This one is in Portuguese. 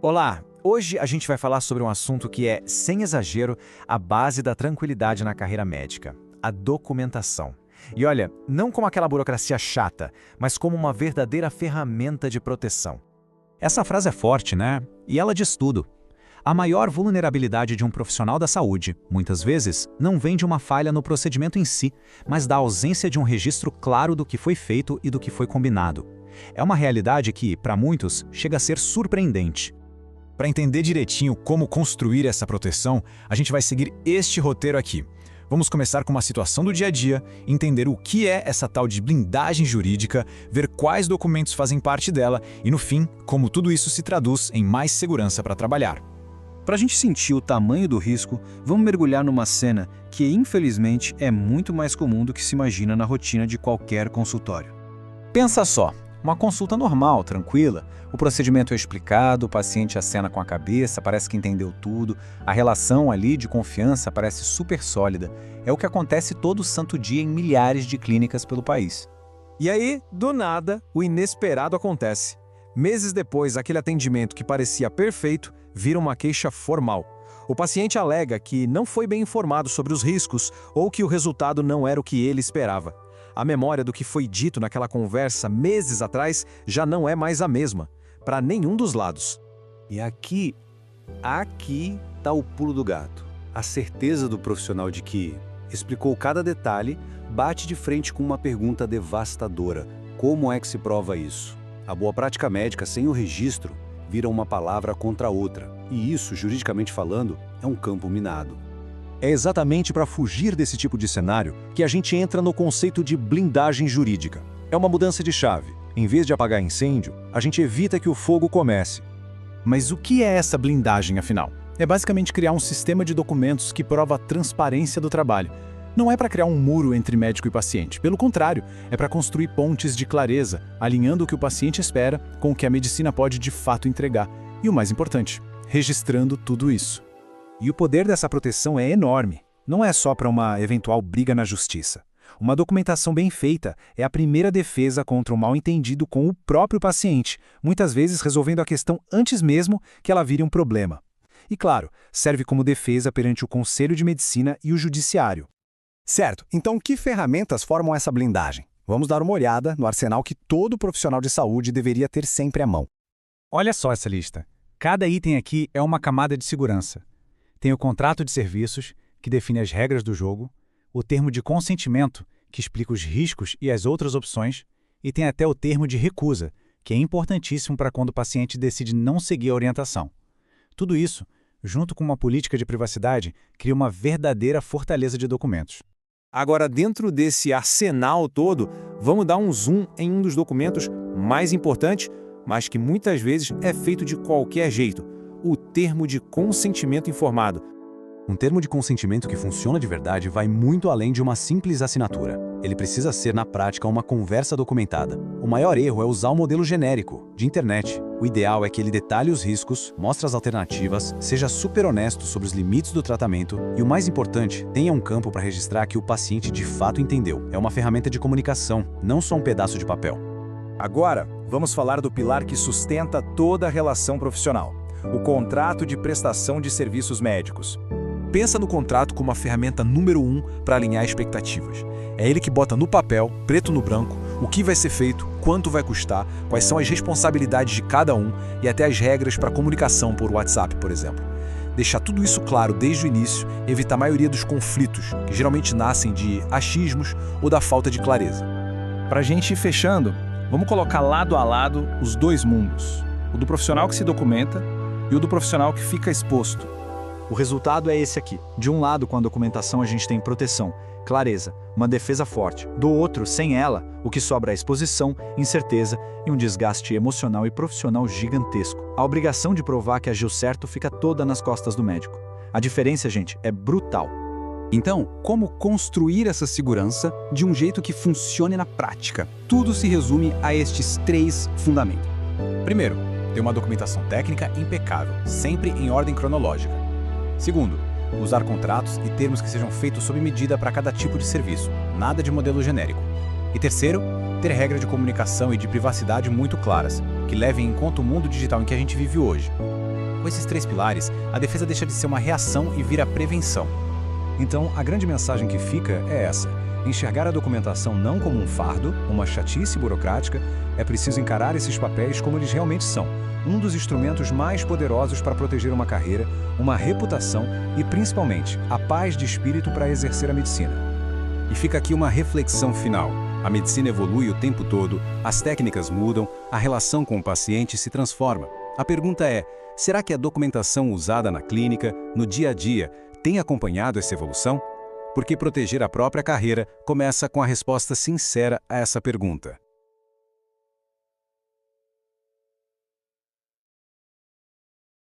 Olá! Hoje a gente vai falar sobre um assunto que é, sem exagero, a base da tranquilidade na carreira médica: a documentação. E olha, não como aquela burocracia chata, mas como uma verdadeira ferramenta de proteção. Essa frase é forte, né? E ela diz tudo. A maior vulnerabilidade de um profissional da saúde, muitas vezes, não vem de uma falha no procedimento em si, mas da ausência de um registro claro do que foi feito e do que foi combinado. É uma realidade que, para muitos, chega a ser surpreendente. Para entender direitinho como construir essa proteção, a gente vai seguir este roteiro aqui. Vamos começar com uma situação do dia a dia, entender o que é essa tal de blindagem jurídica, ver quais documentos fazem parte dela e, no fim, como tudo isso se traduz em mais segurança para trabalhar. Para a gente sentir o tamanho do risco, vamos mergulhar numa cena que, infelizmente, é muito mais comum do que se imagina na rotina de qualquer consultório. Pensa só, uma consulta normal, tranquila. O procedimento é explicado, o paciente acena com a cabeça, parece que entendeu tudo, a relação ali de confiança parece super sólida. É o que acontece todo santo dia em milhares de clínicas pelo país. E aí, do nada, o inesperado acontece. Meses depois, aquele atendimento que parecia perfeito vira uma queixa formal. O paciente alega que não foi bem informado sobre os riscos ou que o resultado não era o que ele esperava. A memória do que foi dito naquela conversa meses atrás já não é mais a mesma, para nenhum dos lados. E aqui está o pulo do gato. A certeza do profissional de que explicou cada detalhe bate de frente com uma pergunta devastadora: como é que se prova isso? A boa prática médica sem o registro vira uma palavra contra outra, e isso, juridicamente falando, é um campo minado. É exatamente para fugir desse tipo de cenário que a gente entra no conceito de blindagem jurídica. É uma mudança de chave. Em vez de apagar incêndio, a gente evita que o fogo comece. Mas o que é essa blindagem, afinal? É basicamente criar um sistema de documentos que prova a transparência do trabalho. Não é para criar um muro entre médico e paciente. Pelo contrário, é para construir pontes de clareza, alinhando o que o paciente espera com o que a medicina pode de fato entregar. E o mais importante, registrando tudo isso. E o poder dessa proteção é enorme. Não é só para uma eventual briga na justiça. Uma documentação bem feita é a primeira defesa contra o mal-entendido com o próprio paciente, muitas vezes resolvendo a questão antes mesmo que ela vire um problema. E claro, serve como defesa perante o Conselho de Medicina e o Judiciário. Certo, então que ferramentas formam essa blindagem? Vamos dar uma olhada no arsenal que todo profissional de saúde deveria ter sempre à mão. Olha só essa lista. Cada item aqui é uma camada de segurança. Tem o contrato de serviços, que define as regras do jogo, o termo de consentimento, que explica os riscos e as outras opções, e tem até o termo de recusa, que é importantíssimo para quando o paciente decide não seguir a orientação. Tudo isso, junto com uma política de privacidade, cria uma verdadeira fortaleza de documentos. Agora, dentro desse arsenal todo, vamos dar um zoom em um dos documentos mais importantes, mas que muitas vezes é feito de qualquer jeito: o termo de consentimento informado. Um termo de consentimento que funciona de verdade vai muito além de uma simples assinatura. Ele precisa ser, na prática, uma conversa documentada. O maior erro é usar o modelo genérico, de internet. O ideal é que ele detalhe os riscos, mostre as alternativas, seja super honesto sobre os limites do tratamento e, o mais importante, tenha um campo para registrar que o paciente de fato entendeu. É uma ferramenta de comunicação, não só um pedaço de papel. Agora, vamos falar do pilar que sustenta toda a relação profissional: o contrato de prestação de serviços médicos. Pensa no contrato como a ferramenta número 1 para alinhar expectativas. É ele que bota no papel, preto no branco, o que vai ser feito, quanto vai custar, quais são as responsabilidades de cada um e até as regras para comunicação por WhatsApp, por exemplo. Deixar tudo isso claro desde o início evita a maioria dos conflitos, que geralmente nascem de achismos ou da falta de clareza. Para a gente ir fechando, vamos colocar lado a lado os dois mundos: o do profissional que se documenta e o do profissional que fica exposto. O resultado é esse aqui. De um lado, com a documentação, a gente tem proteção, clareza, uma defesa forte. Do outro, sem ela, o que sobra é exposição, incerteza e um desgaste emocional e profissional gigantesco. A obrigação de provar que agiu certo fica toda nas costas do médico. A diferença, gente, é brutal. Então, como construir essa segurança de um jeito que funcione na prática? Tudo se resume a estes 3 fundamentos. Primeiro, ter uma documentação técnica impecável, sempre em ordem cronológica. Segundo, usar contratos e termos que sejam feitos sob medida para cada tipo de serviço, nada de modelo genérico. E terceiro, ter regras de comunicação e de privacidade muito claras, que levem em conta o mundo digital em que a gente vive hoje. Com esses 3 pilares, a defesa deixa de ser uma reação e vira prevenção. Então, a grande mensagem que fica é essa: enxergar a documentação não como um fardo, uma chatice burocrática, é preciso encarar esses papéis como eles realmente são, um dos instrumentos mais poderosos para proteger uma carreira, uma reputação e, principalmente, a paz de espírito para exercer a medicina. E fica aqui uma reflexão final. A medicina evolui o tempo todo, as técnicas mudam, a relação com o paciente se transforma. A pergunta é: será que a documentação usada na clínica, no dia a dia, tem acompanhado essa evolução? Porque proteger a própria carreira começa com a resposta sincera a essa pergunta.